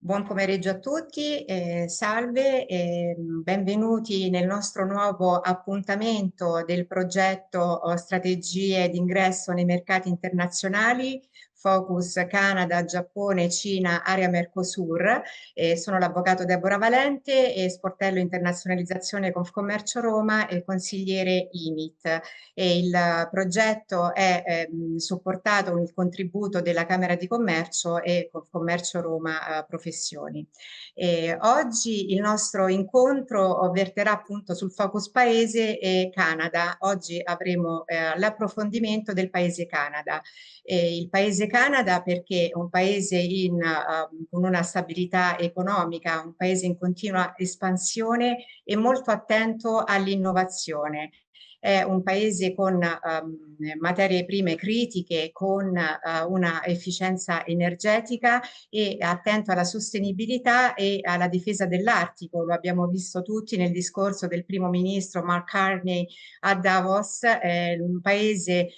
Buon pomeriggio a tutti, salve e benvenuti nel nostro nuovo appuntamento del progetto Strategie di ingresso nei mercati internazionali, Focus Canada, Giappone, Cina, area Mercosur. Sono l'avvocato Deborah Valente e sportello internazionalizzazione Confcommercio Roma e consigliere IMIT. Il progetto è supportato con il contributo della Camera di Commercio e Confcommercio Roma Professioni. Oggi il nostro incontro verterà appunto sul focus paese e Canada. Oggi avremo l'approfondimento del paese Canada. Il paese Canada perché è un paese con una stabilità economica, un paese in continua espansione e molto attento all'innovazione. È un paese con materie prime critiche, con una efficienza energetica e attento alla sostenibilità e alla difesa dell'Artico. Lo abbiamo visto tutti nel discorso del primo ministro Mark Carney a Davos, un paese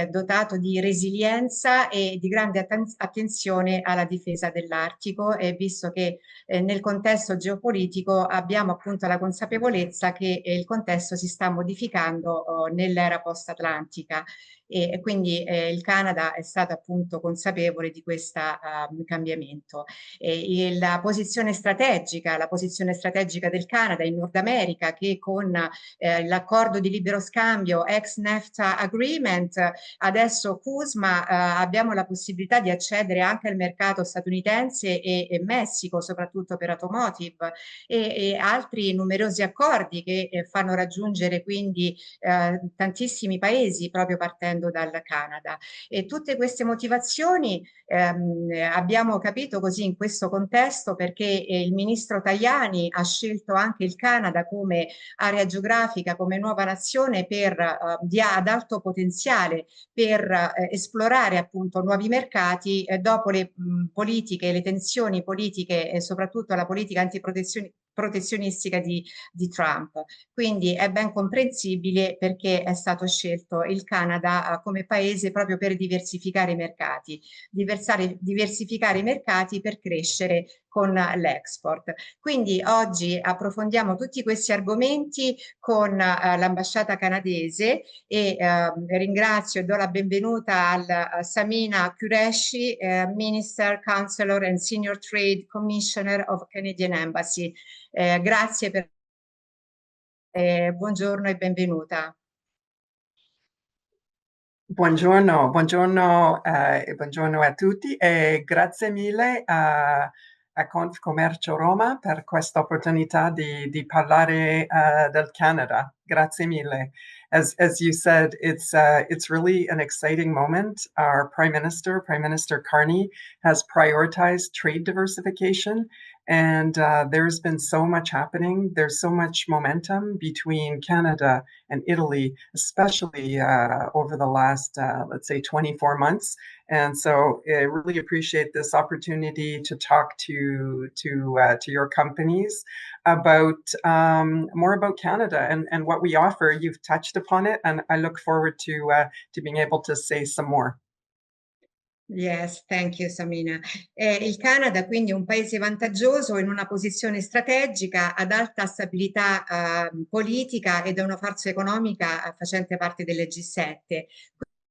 dotato di resilienza e di grande attenzione alla difesa dell'Artico, e visto che nel contesto geopolitico abbiamo appunto la consapevolezza che il contesto si sta modificando nell'era post-atlantica e quindi il Canada è stato appunto consapevole di questo cambiamento. La posizione strategica del Canada in Nord America, che con l'accordo di libero scambio ex-NAFTA Agreement, adesso CUSMA, abbiamo la possibilità di accedere anche al mercato statunitense e Messico, soprattutto per automotive, e altri numerosi accordi che fanno raggiungere quindi tantissimi paesi proprio partendo dal Canada. E tutte queste motivazioni abbiamo capito così in questo contesto perché il ministro Tajani ha scelto anche il Canada come area geografica, come nuova nazione ad alto potenziale per esplorare appunto nuovi mercati dopo le politiche, le tensioni politiche e soprattutto la politica protezionistica di Trump. Quindi è ben comprensibile perché è stato scelto il Canada come paese proprio per diversificare i mercati, diversificare i mercati per crescere con l'export. Quindi oggi approfondiamo tutti questi argomenti con l'ambasciata canadese e ringrazio e do la benvenuta a Samina Qureshi, Minister, Counselor and Senior Trade Commissioner of Canadian Embassy. Grazie per buongiorno e benvenuta. Buongiorno, buongiorno, e buongiorno a tutti e grazie mille a Confcommercio Roma per questa opportunità di parlare del Canada. Grazie mille. As you said, it's really an exciting moment. Our Prime Minister Carney, has prioritized trade diversification. And there's been so much happening. There's so much momentum between Canada and Italy, especially over the last, let's say, 24 months. And so I really appreciate this opportunity to talk to your companies about more about Canada and what we offer. You've touched upon it, and I look forward to being able to say some more. Yes, thank you, Samina. Il Canada quindi è un paese vantaggioso in una posizione strategica ad alta stabilità politica ed è una forza economica facente parte delle G7.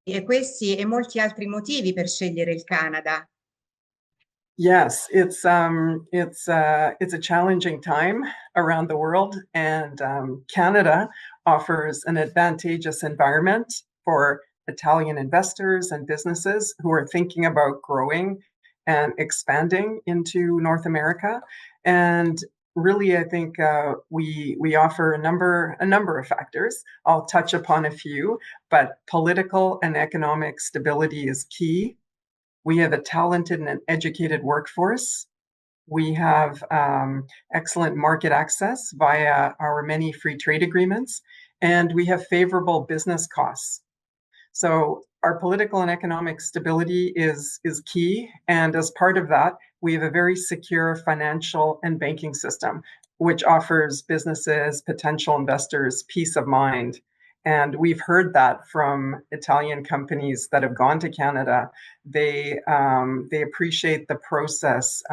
E questi e molti altri motivi per scegliere il Canada. Yes, it's a challenging time around the world, and Canada offers an advantageous environment for Italian investors and businesses who are thinking about growing and expanding into North America. And really, I think we offer a number of factors. I'll touch upon a few, but political and economic stability is key. We have a talented and educated workforce. We have excellent market access via our many free trade agreements, and we have favorable business costs. So our political and economic stability is key, and as part of that, we have a very secure financial and banking system, which offers businesses, potential investors, peace of mind. And we've heard that from Italian companies that have gone to Canada. They appreciate the process.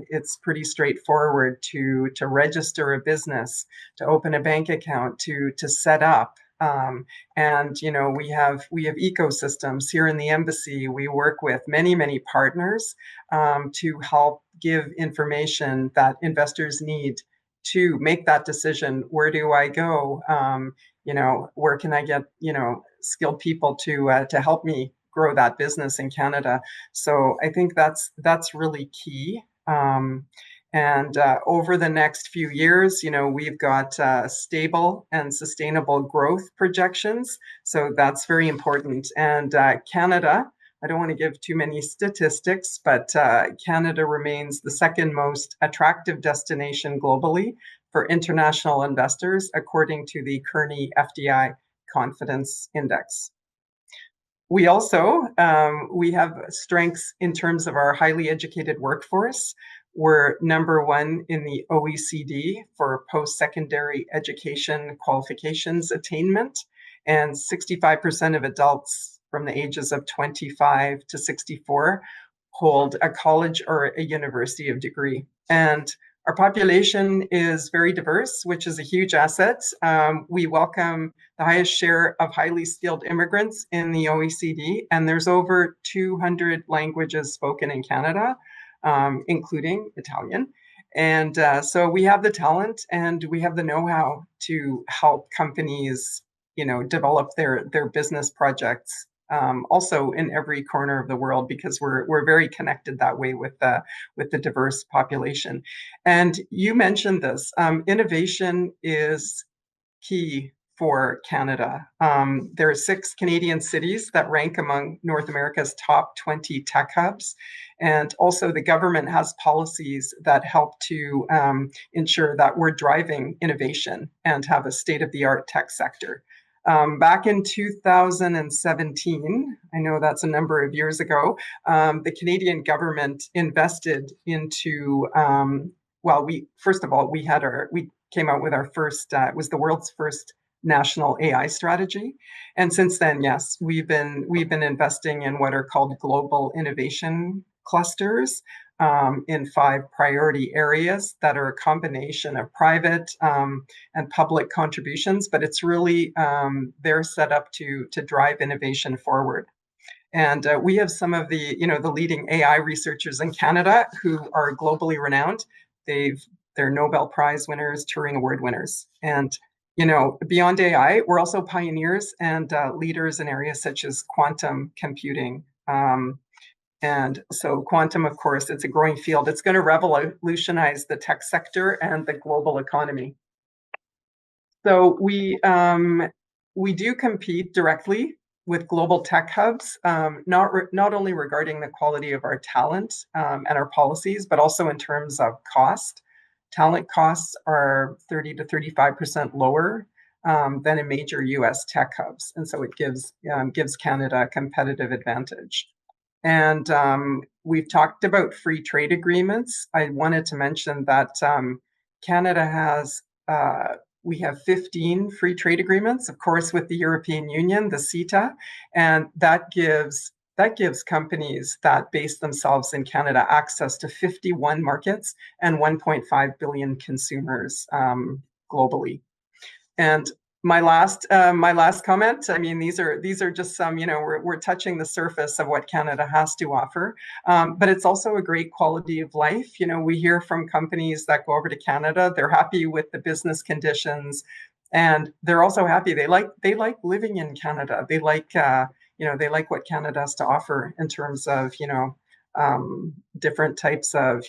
It's pretty straightforward to register a business, to open a bank account, to set up. And we have ecosystems here in the embassy. We work with many partners to help give information that investors need to make that decision. Where do I go? Where can I get skilled people to help me grow that business in Canada? So I think that's really key. And over the next few years, we've got stable and sustainable growth projections. So that's very important. And Canada, I don't want to give too many statistics, but Canada remains the second most attractive destination globally for international investors, according to the Kearney FDI Confidence Index. We also we have strengths in terms of our highly educated workforce. We're number one in the OECD for post-secondary education qualifications attainment, and 65% of adults from the ages of 25 to 64 hold a college or a university of degree. And our population is very diverse, which is a huge asset. We welcome the highest share of highly skilled immigrants in the OECD, and there's over 200 languages spoken in Canada, including Italian. And so we have the talent and we have the know-how to help companies, develop their business projects. Also in every corner of the world, because we're very connected that way with the diverse population. And you mentioned this, innovation is key for Canada. There are 6 Canadian cities that rank among North America's top 20 tech hubs. And also the government has policies that help to ensure that we're driving innovation and have a state-of-the-art tech sector. Back in 2017, I know that's a number of years ago, the Canadian government invested into, first of all, we came out with our first, it was the world's first national AI strategy. And since then, yes, we've been investing in what are called global innovation clusters in 5 priority areas that are a combination of private and public contributions, but it's really they're set up to drive innovation forward. And we have some of the leading AI researchers in Canada who are globally renowned. They're Nobel Prize winners, Turing Award winners, and beyond AI, we're also pioneers and leaders in areas such as quantum computing. And so quantum, of course, it's a growing field. It's going to revolutionize the tech sector and the global economy. So we do compete directly with global tech hubs, not only regarding the quality of our talent and our policies, but also in terms of cost. Talent costs are 30 to 35% lower than in major US tech hubs. And so it gives Canada a competitive advantage. And we've talked about free trade agreements. I wanted to mention that Canada has, we have 15 free trade agreements, of course, with the European Union, the CETA, and that gives companies that base themselves in Canada access to 51 markets and 1.5 billion consumers globally. And my last comment, I mean, these are just some, we're touching the surface of what Canada has to offer, but it's also a great quality of life. We hear from companies that go over to Canada, they're happy with the business conditions, and they're also happy. They like living in Canada. They like what Canada has to offer in terms of, different types of,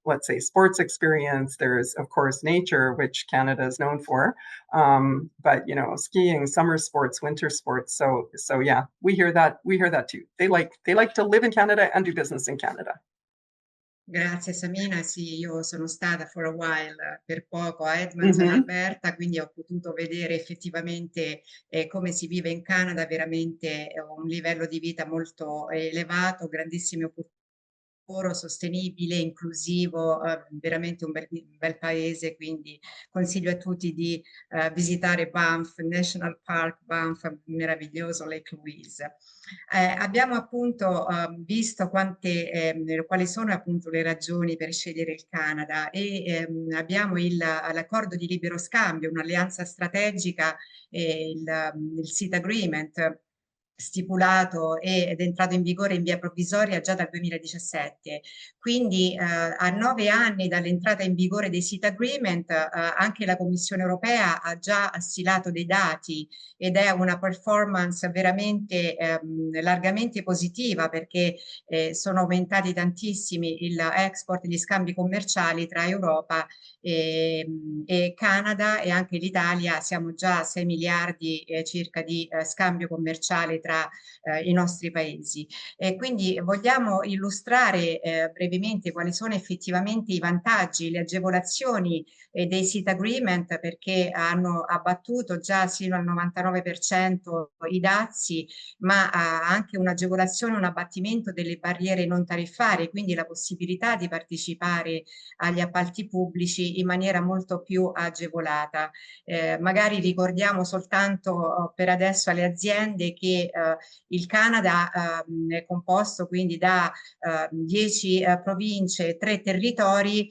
let's say sports experience. There's, of course, nature, which Canada is known for, but, skiing, summer sports, winter sports. So yeah, we hear that too. They like to live in Canada and do business in Canada. Grazie Samina, sì, io sono stata for a while per poco a Edmonton, Alberta, quindi ho potuto vedere effettivamente come si vive in Canada, veramente un livello di vita molto elevato, grandissime opportunità sostenibile, inclusivo, veramente un bel paese, quindi consiglio a tutti di visitare Banff, National Park Banff, meraviglioso Lake Louise. Abbiamo appunto visto quali sono appunto le ragioni per scegliere il Canada e abbiamo l'accordo di libero scambio, un'alleanza strategica, il Seat Agreement stipulato ed entrato in vigore in via provvisoria già dal 2017. Quindi a 9 anni dall'entrata in vigore dei Seat Agreement, anche la Commissione europea ha già stilato dei dati ed è una performance veramente largamente positiva, perché sono aumentati tantissimi il export, gli scambi commerciali tra Europa e Canada, e anche l'Italia. Siamo già a 6 miliardi circa di scambio commerciale tra i nostri paesi. Quindi vogliamo illustrare brevemente quali sono effettivamente i vantaggi, le agevolazioni dei Seat Agreement, perché hanno abbattuto già sino al 99% i dazi, ma ha anche un'agevolazione, un abbattimento delle barriere non tariffarie, quindi la possibilità di partecipare agli appalti pubblici in maniera molto più agevolata. Magari ricordiamo soltanto per adesso alle aziende che il Canada è composto quindi da 10 province e 3 territori,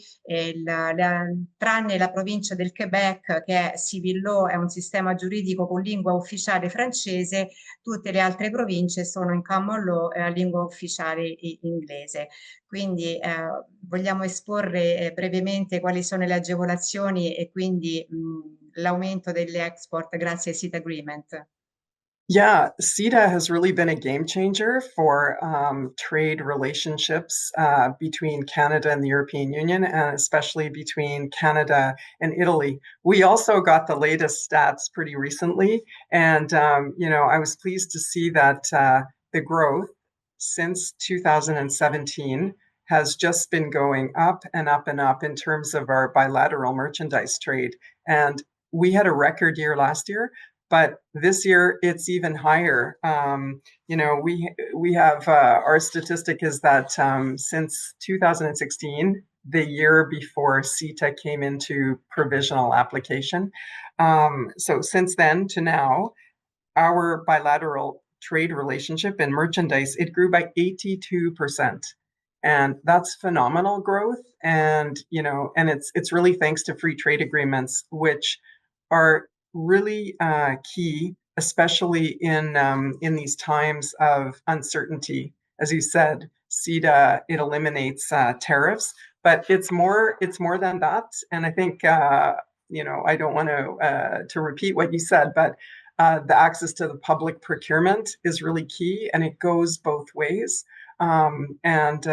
tranne la provincia del Quebec, che è civil law, è un sistema giuridico con lingua ufficiale francese. Tutte le altre province sono in common law, lingua ufficiale inglese. Quindi vogliamo esporre brevemente quali sono le agevolazioni e quindi l'aumento delle export grazie ai Seat Agreement. Yeah, CETA has really been a game changer for trade relationships between Canada and the European Union, and especially between Canada and Italy. We also got the latest stats pretty recently, and I was pleased to see that the growth since 2017 has just been going up and up and up in terms of our bilateral merchandise trade. And we had a record year last year, but this year it's even higher. We have our statistic is that since 2016, the year before CETA came into provisional application, so since then to now, our bilateral trade relationship in merchandise, it grew by 82%. And that's phenomenal growth. And it's really thanks to free trade agreements, which are really key, especially in these times of uncertainty. As you said, CETA, it eliminates tariffs, but it's more than that. And I think I don't want to repeat what you said, but the access to the public procurement is really key, and it goes both ways. And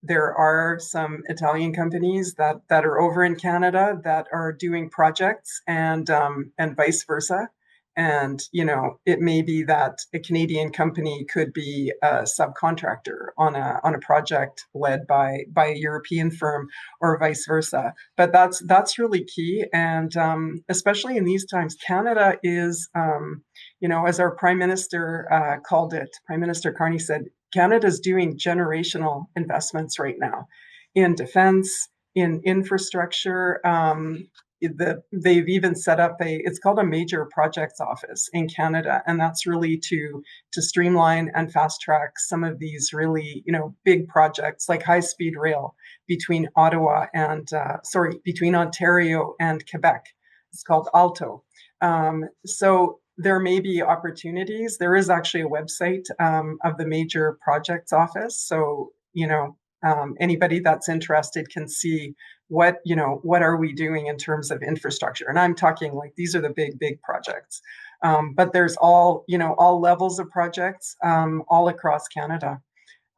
there are some Italian companies that are over in Canada that are doing projects, and vice versa. And it may be that a Canadian company could be a subcontractor on a project led by a European firm, or vice versa. But that's really key, and especially in these times, Canada is, as our Prime Minister called it. Prime Minister Carney said, Canada's doing generational investments right now in defense, in infrastructure. They've even set up it's called a major projects office in Canada, and that's really to streamline and fast track some of these really big projects like high speed rail between between Ontario and Quebec. It's called Alto. So there may be opportunities. There is actually a website of the major projects office, so anybody that's interested can see what are we doing in terms of infrastructure. And I'm talking like these are the big projects, but there's all levels of projects all across Canada.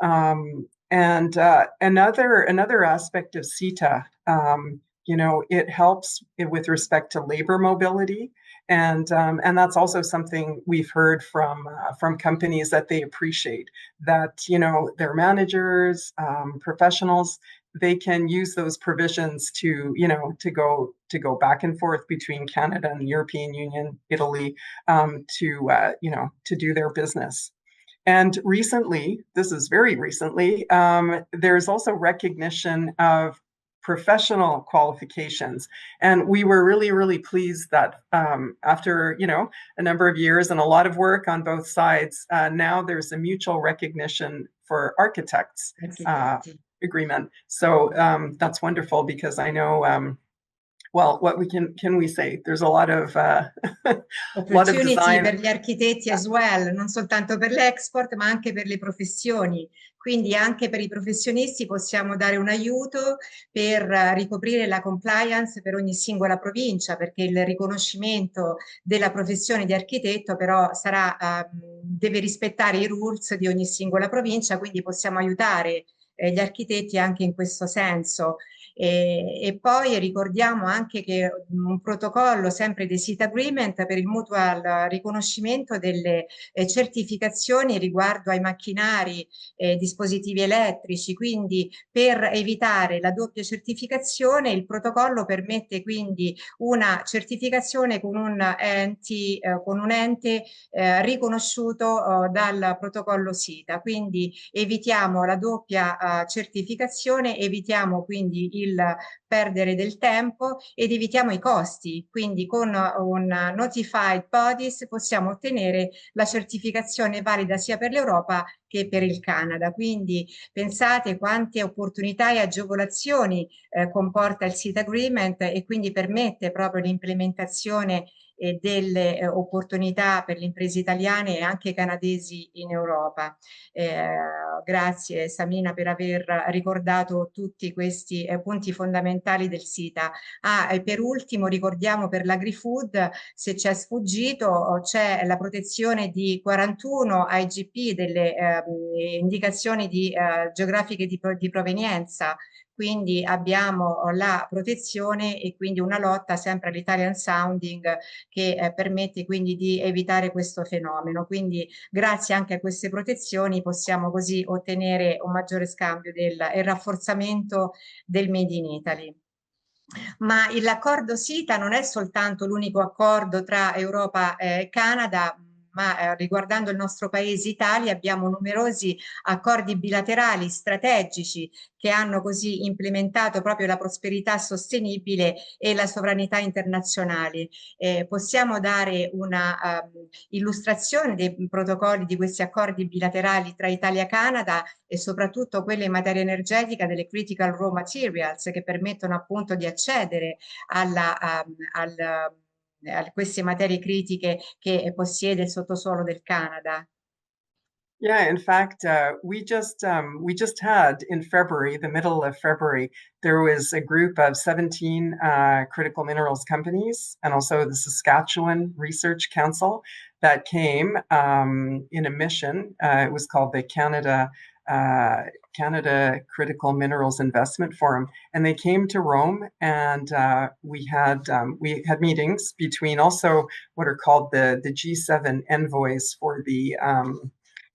And another aspect of CETA, it helps with respect to labor mobility. And that's also something we've heard from companies that they appreciate, that their managers, professionals, they can use those provisions to go back and forth between Canada and the European Union, Italy, to do their business. And recently, this is very recently, there's also recognition of professional qualifications. And we were really, really pleased that after, a number of years and a lot of work on both sides, now there's a mutual recognition for architects Architetti. agreement. So that's wonderful because I know well, what we can we say? There's a lot of lot of Opportunity design. per gli architetti as well, non soltanto per l'export, ma anche per le professioni. Quindi anche per i professionisti possiamo dare un aiuto per ricoprire la compliance per ogni singola provincia, perché il riconoscimento della professione di architetto però deve rispettare i rules di ogni singola provincia, quindi possiamo aiutare gli architetti anche in questo senso. E poi ricordiamo anche che un protocollo sempre dei SIT Agreement per il mutual riconoscimento delle certificazioni riguardo ai macchinari e dispositivi elettrici, quindi per evitare la doppia certificazione il protocollo permette quindi una certificazione con un ente riconosciuto dal protocollo SITA, quindi evitiamo la doppia certificazione, evitiamo quindi il perdere del tempo ed evitiamo i costi. Quindi con un Notified Bodies possiamo ottenere la certificazione valida sia per l'Europa che per il Canada. Quindi pensate quante opportunità e agevolazioni comporta il SIT Agreement e quindi permette proprio l'implementazione e delle opportunità per le imprese italiane e anche canadesi in Europa. Grazie Samina per aver ricordato tutti questi punti fondamentali del SITA. E per ultimo ricordiamo per l'agri-food, se ci è sfuggito, c'è la protezione di 41 IGP delle indicazioni geografiche di provenienza, quindi abbiamo la protezione e quindi una lotta sempre all'Italian Sounding che permette quindi di evitare questo fenomeno. Quindi grazie anche a queste protezioni possiamo così ottenere un maggiore scambio e rafforzamento del Made in Italy. Ma l'accordo SITA non è soltanto l'unico accordo tra Europa e Canada, ma riguardando il nostro paese Italia abbiamo numerosi accordi bilaterali strategici che hanno così implementato proprio la prosperità sostenibile e la sovranità internazionale. Possiamo dare una illustrazione dei protocolli di questi accordi bilaterali tra Italia e Canada e soprattutto quelle in materia energetica delle critical raw materials che permettono appunto di accedere a queste materie critiche che possiede il sottosuolo del Canada. Yeah, in fact, we just had in February, the middle of February, there was a group of 17 critical minerals companies and also the Saskatchewan Research Council that came in a mission. It was called the uh, Canada Critical Minerals Investment Forum, and they came to Rome, and we had meetings between also what are called the G7 envoys for the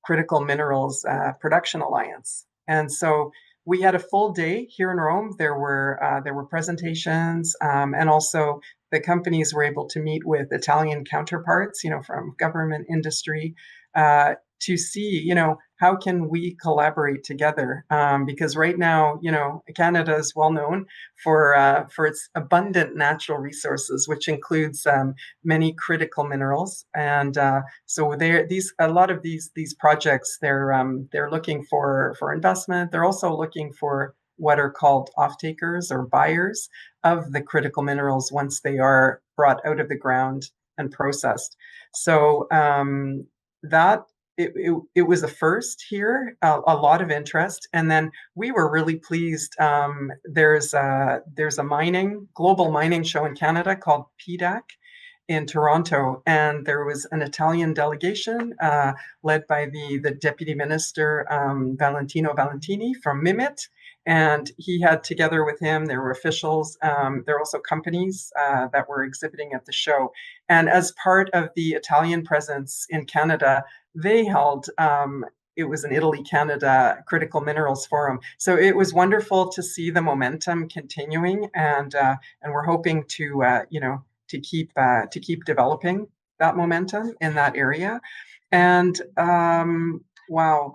Critical Minerals Production Alliance. And so we had a full day here in Rome. There were presentations, and also the companies were able to meet with Italian counterparts, from government industry, to see, how can we collaborate together? Because right now, Canada is well known for its abundant natural resources, which includes many critical minerals, and so a lot of these projects they're looking for investment. They're also looking for what are called off-takers or buyers of the critical minerals once they are brought out of the ground and processed. So that it was a first here, a lot of interest, and then we were really pleased. There's a global mining show in Canada called PDAC in Toronto, and there was an Italian delegation led by the Deputy Minister Valentino Valentini from MIMIT, and he had together with him, there were officials, there were also companies that were exhibiting at the show. And as part of the Italian presence in Canada, they held it was an Italy Canada Critical Minerals Forum. So it was wonderful to see the momentum continuing, and we're hoping to to keep developing that momentum in that area. And Wow.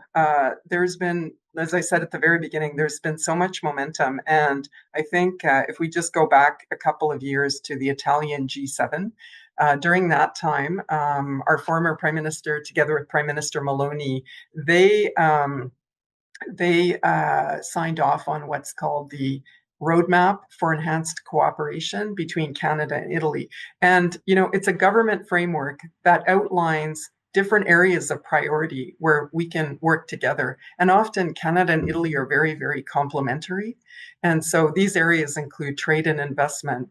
There's been, as I said at the very beginning, there's been so much momentum. And I think if we just go back a couple of years to the Italian G7, during that time, our former Prime Minister, together with Prime Minister Maloney, they signed off on what's called the roadmap for enhanced cooperation between Canada and Italy. And, it's a government framework that outlines different areas of priority where we can work together. And often Canada and Italy are very, very complementary. And so these areas include trade and investment,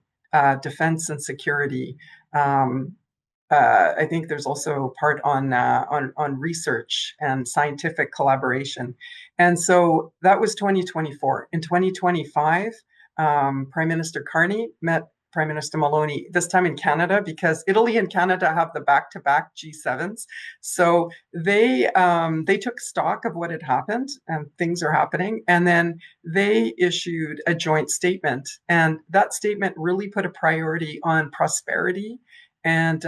defense and security, I think there's also a part on research and scientific collaboration, and so that was 2024. In 2025, Prime Minister Carney met Prime Minister Maloney, this time in Canada, because Italy and Canada have the back-to-back G7s. So they took stock of what had happened, and things are happening, and then they issued a joint statement, and that statement really put a priority on prosperity and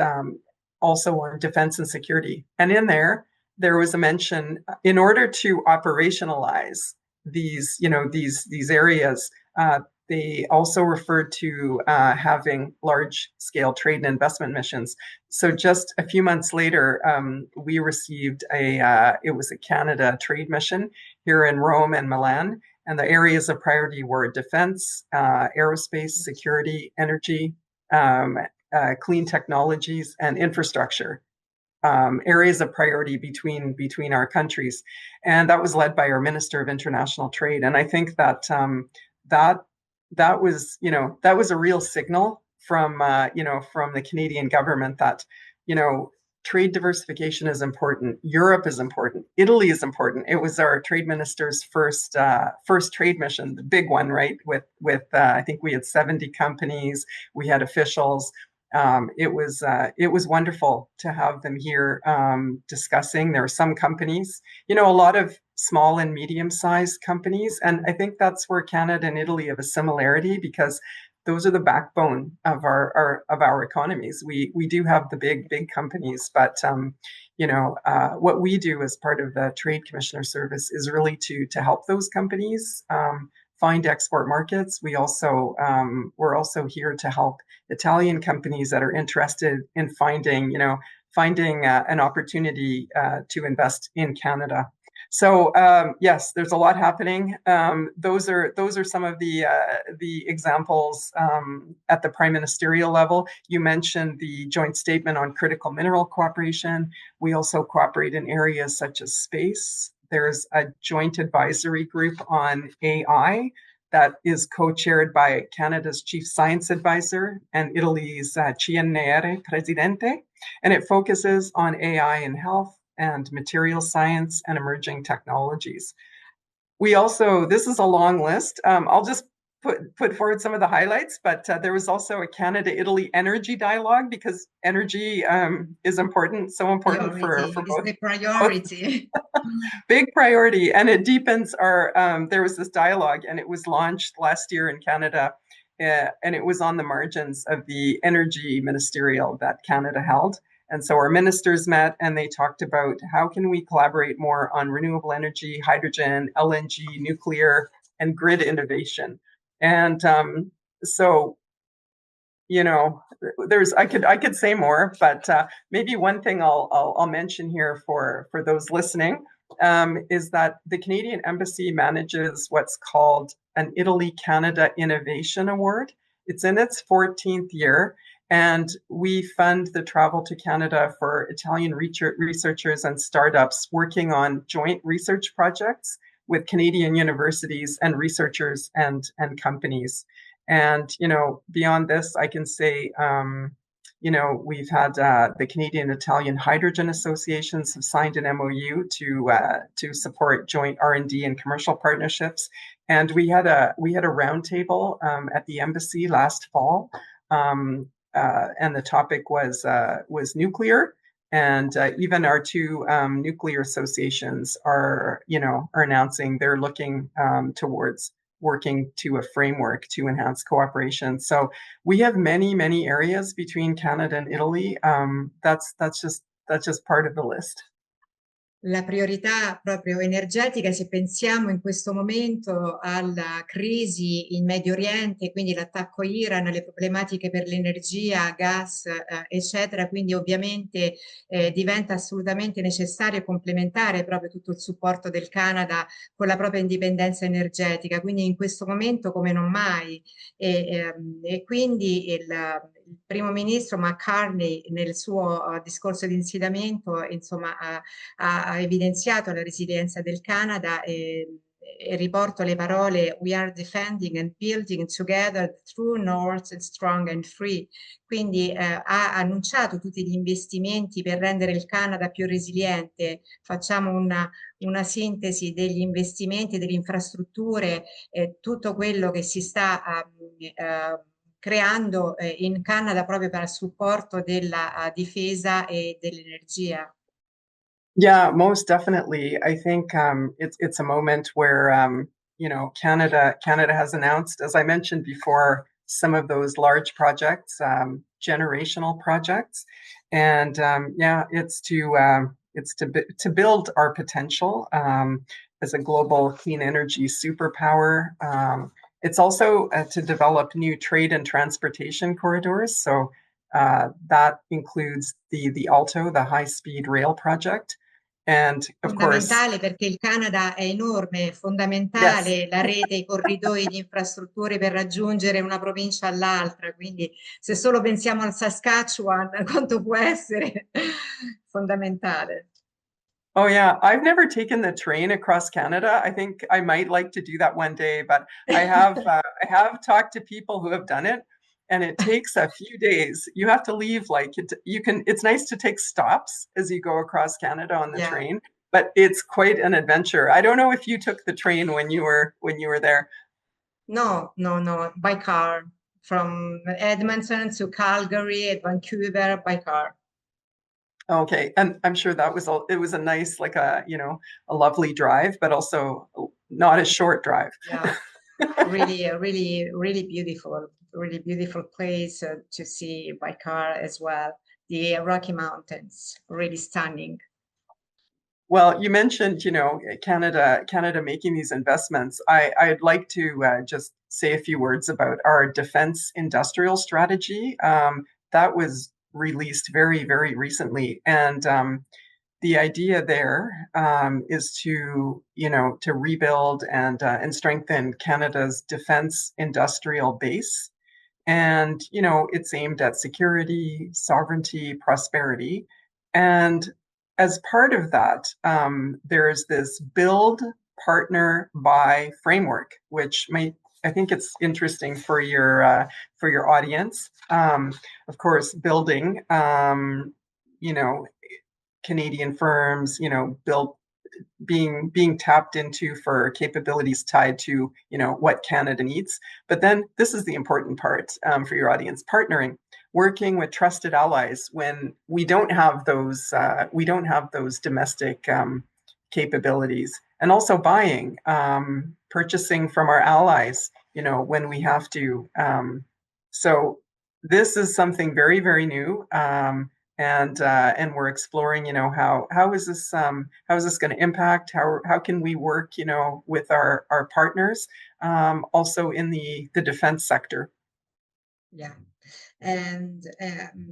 also on defense and security. And in there was a mention in order to operationalize these areas. They also referred to having large-scale trade and investment missions. So just a few months later, we received it was a Canada trade mission here in Rome and Milan, and the areas of priority were defense, aerospace, security, energy, clean technologies, and infrastructure, areas of priority between our countries. And that was led by our Minister of International Trade. And I think that that was a real signal from from the Canadian government that trade diversification is important. Europe is important. Italy is important. It was our trade minister's first trade mission, the big one, right? With I think we had 70 companies, we had officials. It was wonderful to have them here discussing. There are some companies, a lot of small and medium-sized companies, and I think that's where Canada and Italy have a similarity because those are the backbone of our economies. We do have the big companies, but what we do as part of the Trade Commissioner Service is really to help those companies find export markets. We're also here to help Italian companies that are interested in finding an opportunity to invest in Canada. So yes, there's a lot happening. Those are some of the examples at the prime ministerial level. You mentioned the joint statement on critical mineral cooperation. We also cooperate in areas such as space. There's a joint advisory group on AI that is co-chaired by Canada's Chief Science Advisor and Italy's CNR Presidente, and it focuses on AI in health and material science and emerging technologies. We also, this is a long list. I'll just put forward some of the highlights, but there was also a Canada-Italy energy dialogue because energy is important, so important for both. The priority. Big priority, and it deepens our, there was this dialogue and it was launched last year in Canada, and it was on the margins of the energy ministerial that Canada held. And so our ministers met and they talked about how can we collaborate more on renewable energy, hydrogen, LNG, nuclear, and grid innovation. And so, I could say more, but maybe one thing I'll mention here for those listening is that the Canadian Embassy manages what's called an Italy-Canada Innovation Award. It's in its 14th year, and we fund the travel to Canada for Italian researchers and startups working on joint research projects with Canadian universities and researchers and companies. And, beyond this, I can say, we've had the Canadian Italian Hydrogen Associations have signed an MOU to support joint R&D and commercial partnerships. And we had a roundtable at the embassy last fall, and the topic was nuclear. And even our two nuclear associations are announcing they're looking towards working to a framework to enhance cooperation. So we have many areas between Canada and Italy. That's just part of the list. La priorità proprio energetica, se pensiamo in questo momento alla crisi in Medio Oriente, quindi l'attacco Iran, le problematiche per l'energia, gas, eccetera, quindi ovviamente diventa assolutamente necessario e complementare proprio tutto il supporto del Canada con la propria indipendenza energetica, quindi in questo momento come non mai. E quindi il primo ministro McCartney nel suo discorso di insediamento, insomma, ha evidenziato la resilienza del Canada e riporto le parole We are defending and building together the true north and strong and free. Quindi ha annunciato tutti gli investimenti per rendere il Canada più resiliente. Facciamo una sintesi degli investimenti, delle infrastrutture, tutto quello che si sta creando in Canada proprio per il supporto della difesa e dell'energia. Yeah, most definitely. I think it's a moment where Canada has announced, as I mentioned before, some of those large projects, generational projects, and yeah, it's to build our potential as a global clean energy superpower. It's also to develop new trade and transportation corridors. So that includes the Alto, the high speed rail project. And of course, Fondamentale perché il Canada è enorme, è yes. fondamentale la rete, i corridoi di infrastrutture per raggiungere una provincia all'altra, quindi se solo pensiamo al Saskatchewan, quanto può essere fondamentale. Oh yeah, I've never taken the train across Canada. I think I might like to do that one day, but I have talked to people who have done it, and it takes a few days. You have to leave like you can. It's nice to take stops as you go across Canada on the Yeah. train, but it's quite an adventure. I don't know if you took the train when you were there. No, no, no, by car from Edmonton to Calgary and Vancouver by car. Okay, and I'm sure it was a nice like a lovely drive, but also not a short drive. Yeah. Really, really beautiful place to see by car as well. The Rocky Mountains, really stunning. Well, you mentioned, Canada making these investments. I'd like to just say a few words about our defense industrial strategy. That was released very, very recently, and the idea there is to rebuild and strengthen Canada's defense industrial base. And, it's aimed at security, sovereignty, prosperity. And as part of that, there's this build, partner, buy framework, which I think it's interesting for your audience. Of course, building, you know, Canadian firms, built being tapped into for capabilities tied to what Canada needs. But then this is the important part for your audience: partnering, working with trusted allies when we don't have those domestic capabilities, and also buying, purchasing from our allies, when we have to. So this is something very, very new. And we're exploring, how is this going to impact, how can we work, with our partners, also in the defense sector. Yeah.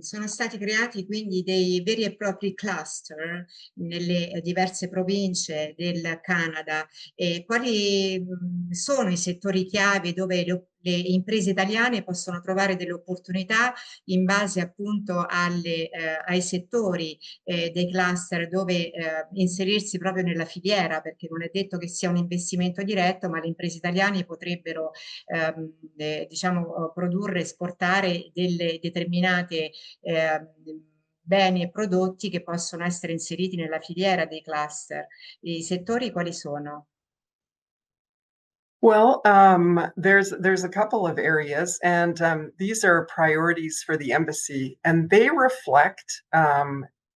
Sono stati creati quindi dei veri e propri cluster nelle diverse province del Canada. E quali sono i settori chiave dove le imprese italiane possono trovare delle opportunità in base appunto ai settori dei cluster dove inserirsi proprio nella filiera, perché non è detto che sia un investimento diretto, ma le imprese italiane potrebbero diciamo, produrre, esportare delle determinate beni e prodotti che possono essere inseriti nella filiera dei cluster. I settori quali sono? Well, there's a couple of areas, and these are priorities for the embassy, and they reflect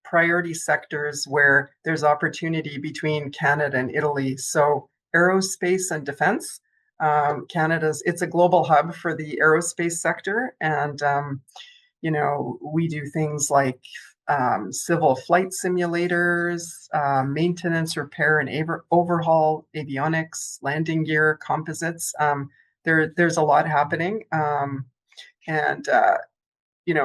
priority sectors where there's opportunity between Canada and Italy. So aerospace and defense. It's a global hub for the aerospace sector, and we do things like civil flight simulators, maintenance, repair, and overhaul, avionics, landing gear, composites. There's a lot happening. And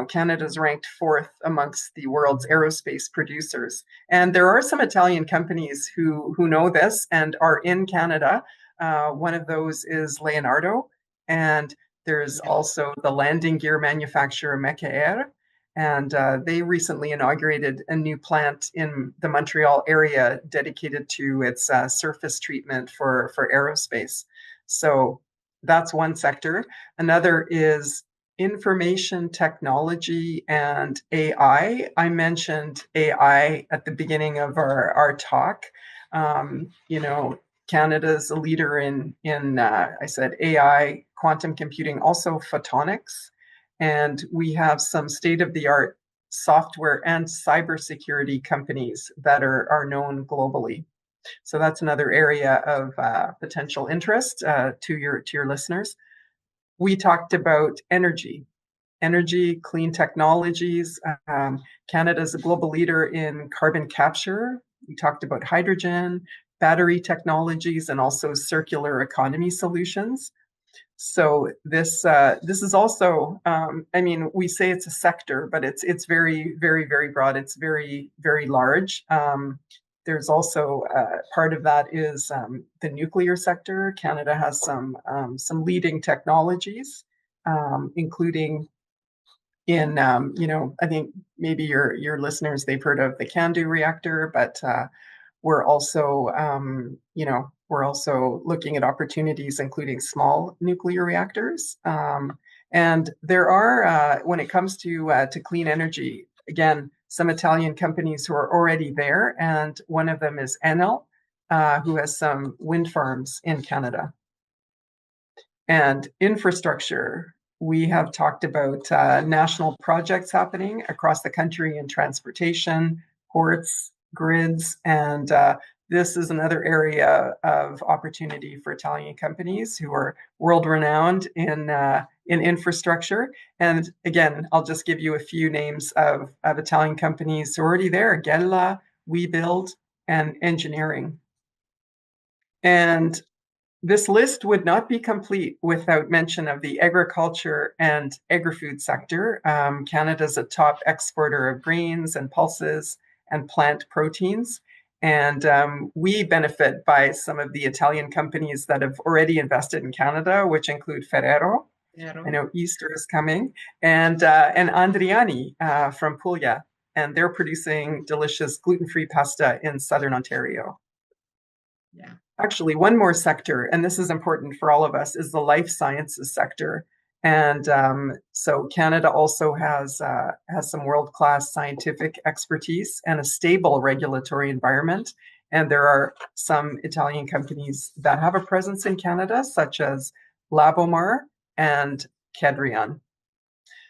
Canada's ranked fourth amongst the world's aerospace producers. And there are some Italian companies who know this and are in Canada. One of those is Leonardo, and there's also the landing gear manufacturer Mecaer, and they recently inaugurated a new plant in the Montreal area dedicated to its surface treatment for aerospace. So that's one sector. Another is information technology and AI. I mentioned AI at the beginning of our talk. Canada's a leader in I said AI, quantum computing, also photonics, and we have some state-of-the-art software and cybersecurity companies that are known globally. So that's another area of potential interest to your listeners. We talked about energy, clean technologies. Canada is a global leader in carbon capture. We talked about hydrogen, battery technologies, and also circular economy solutions. So this is also, we say it's a sector, but it's very, very, very broad. It's very, very large. There's also part of that is the nuclear sector. Canada has some leading technologies, including in I think maybe your listeners, they've heard of the CANDU reactor, but we're also looking at opportunities including small nuclear reactors. And there are when it comes to clean energy, again, some Italian companies who are already there, and one of them is Enel, who has some wind farms in Canada. And infrastructure, we have talked about national projects happening across the country in transportation, ports, grids, and this is another area of opportunity for Italian companies who are world-renowned in infrastructure. And again, I'll just give you a few names of Italian companies already there: Gela, WeBuild, and Engineering. And this list would not be complete without mention of the agriculture and agri-food sector. Canada's a top exporter of grains and pulses and plant proteins. And we benefit by some of the Italian companies that have already invested in Canada, which include Ferrero. I know Easter is coming, and Andriani from Puglia, and they're producing delicious gluten-free pasta in Southern Ontario. Yeah. Actually, one more sector, and this is important for all of us, is the life sciences sector. And so Canada also has some world-class scientific expertise and a stable regulatory environment. And there are some Italian companies that have a presence in Canada, such as Labomar and Kedrion.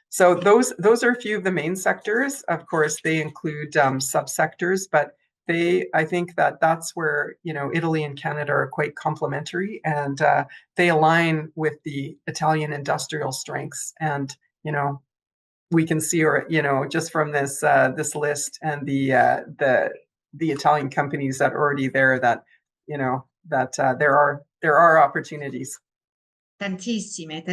So those are a few of the main sectors. Of course, they include subsectors, but I think that's where Italy and Canada are quite complementary, and they align with the Italian industrial strengths. And we can see, just from this list and the Italian companies that are already there, that there are opportunities. Tantissime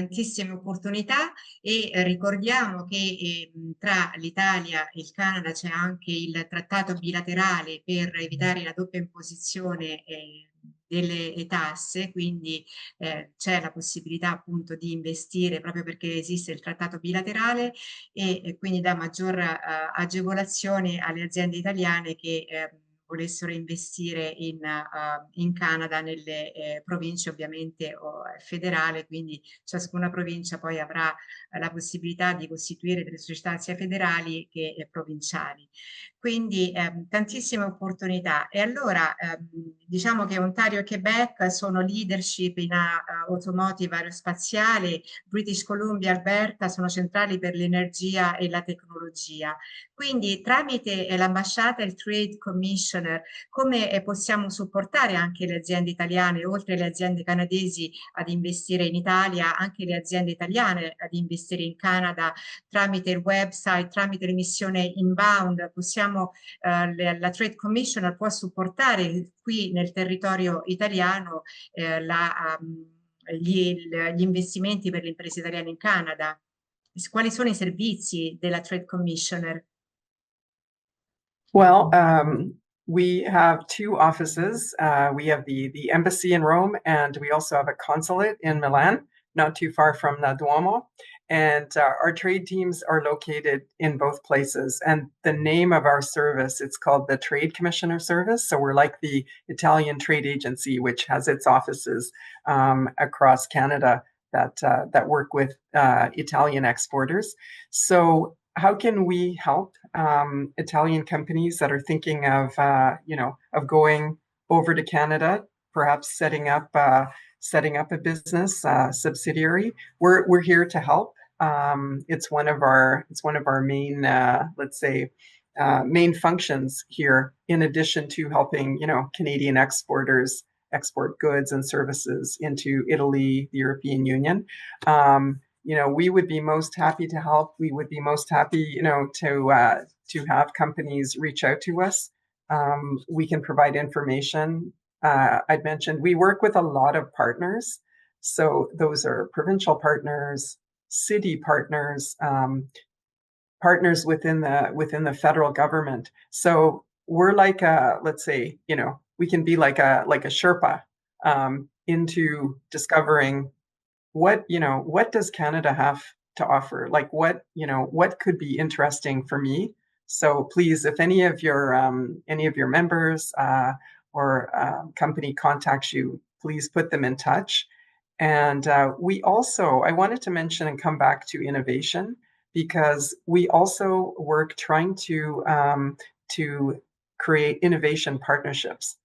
opportunità e ricordiamo che tra l'Italia e il Canada c'è anche il trattato bilaterale per evitare la doppia imposizione delle tasse, quindi c'è la possibilità appunto di investire proprio perché esiste il trattato bilaterale e quindi dà maggior agevolazione alle aziende italiane che volessero investire in Canada, nelle province ovviamente federali, quindi ciascuna provincia poi avrà la possibilità di costituire delle società sia federali che provinciali. Quindi tantissime opportunità. E allora diciamo che Ontario e Quebec sono leadership in automotive aerospaziale, British Columbia e Alberta sono centrali per l'energia e la tecnologia. Quindi tramite l'ambasciata e il Trade Commissioner, come possiamo supportare anche le aziende italiane, oltre alle aziende canadesi, ad investire in Italia, anche le aziende italiane ad investire in Canada tramite il website, tramite l'emissione inbound, possiamo, la Trade Commissioner può supportare qui nel territorio italiano gli investimenti per le imprese italiane in Canada. Quali sono i servizi della Trade Commissioner? Well, we have two offices. We have the embassy in Rome, and we also have a consulate in Milan, not too far from the Duomo. And our trade teams are located in both places. And the name of our service, it's called the Trade Commissioner Service. So we're like the Italian trade agency, which has its offices across Canada that work with Italian exporters. So how can we help Italian companies that are thinking of of going over to Canada, perhaps setting up a business subsidiary? We're here to help. It's one of our main let's say main functions here. In addition to helping Canadian exporters export goods and services into Italy, the European Union. We would be most happy to help. We would be most happy, to have companies reach out to us. We can provide information. I'd mentioned we work with a lot of partners. So those are provincial partners, city partners, partners within the federal government. So we're like let's say, we can be like a Sherpa into discovering what does Canada have to offer? Like what could be interesting for me? So please, if any of your members or company contacts you, please put them in touch. And I wanted to mention and come back to innovation, because we also work trying to create innovation partnerships.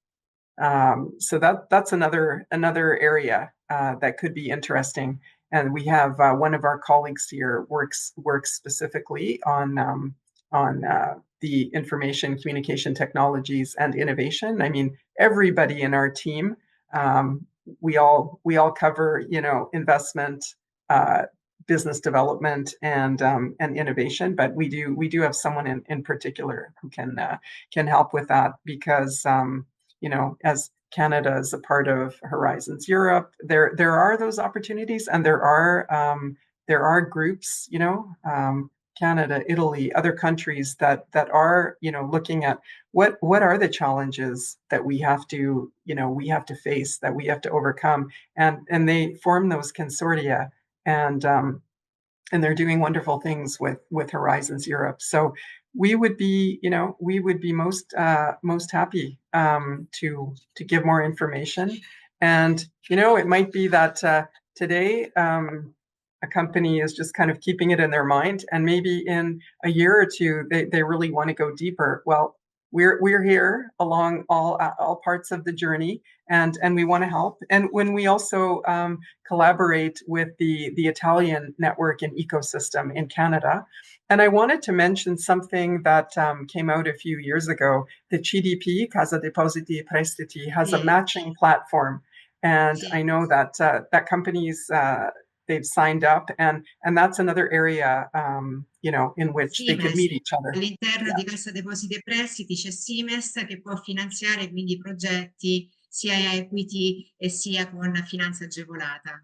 So that's another area that could be interesting. And we have one of our colleagues here works specifically on the information communication technologies and innovation. I mean, everybody in our team, we all cover investment, business development, and innovation. But we do have someone in particular who can help with that, because as Canada is a part of Horizons Europe, there are those opportunities, and there are groups, Canada, Italy, other countries that are looking at what are the challenges that we have to face, that we have to overcome, and they form those consortia, and they're doing wonderful things with Horizons Europe. So we would be most happy to give more information. And it might be that today a company is just kind of keeping it in their mind, and maybe in a year or two they really want to go deeper. Well, we're here along all parts of the journey, and we want to help. And when we also collaborate with the Italian network and ecosystem in Canada. And I wanted to mention something that came out a few years ago. The CDP, Casa Depositi e Prestiti, has a matching platform, and I know that companies they've signed up, and that's another area in which they could meet each other. All'interno di Cassa Depositi e Prestiti c'è Siemens che può finanziare quindi progetti sia equity e sia con finanza agevolata.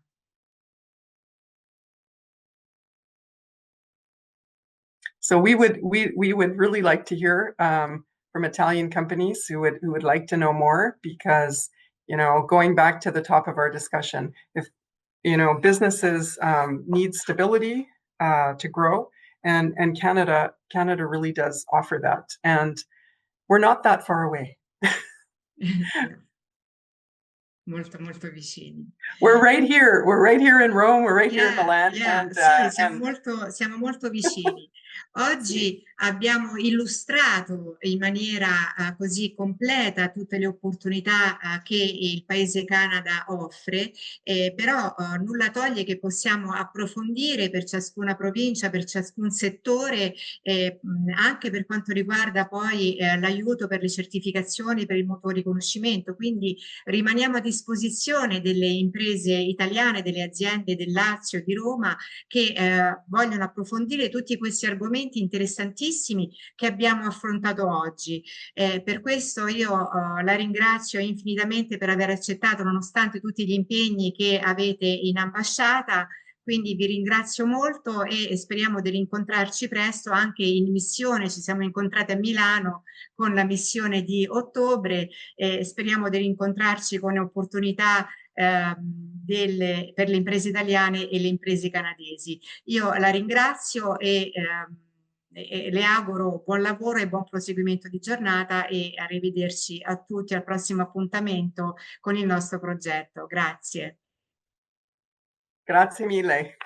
So we would really like to hear from Italian companies who would like to know more, because going back to the top of our discussion, if businesses need stability to grow, and Canada really does offer that, and we're not that far away. Molto vicini. We're right here in Rome, we're right here in Milan. Sì, siamo molto vicini. Oggi abbiamo illustrato in maniera così completa tutte le opportunità che il paese Canada offre, però nulla toglie che possiamo approfondire per ciascuna provincia, per ciascun settore, anche per quanto riguarda poi l'aiuto per le certificazioni, per il mutuo riconoscimento. Quindi rimaniamo a disposizione delle imprese italiane, delle aziende del Lazio, di Roma, che vogliono approfondire tutti questi argomenti interessantissimi che abbiamo affrontato oggi. Per questo io la ringrazio infinitamente per aver accettato, nonostante tutti gli impegni che avete in ambasciata. Quindi vi ringrazio molto e speriamo di rincontrarci presto anche in missione. Ci siamo incontrati a Milano con la missione di ottobre e speriamo di rincontrarci con opportunità per le imprese italiane e le imprese canadesi. Io la ringrazio e le auguro buon lavoro e buon proseguimento di giornata e arrivederci a tutti al prossimo appuntamento con il nostro progetto. Grazie. Grazie mille.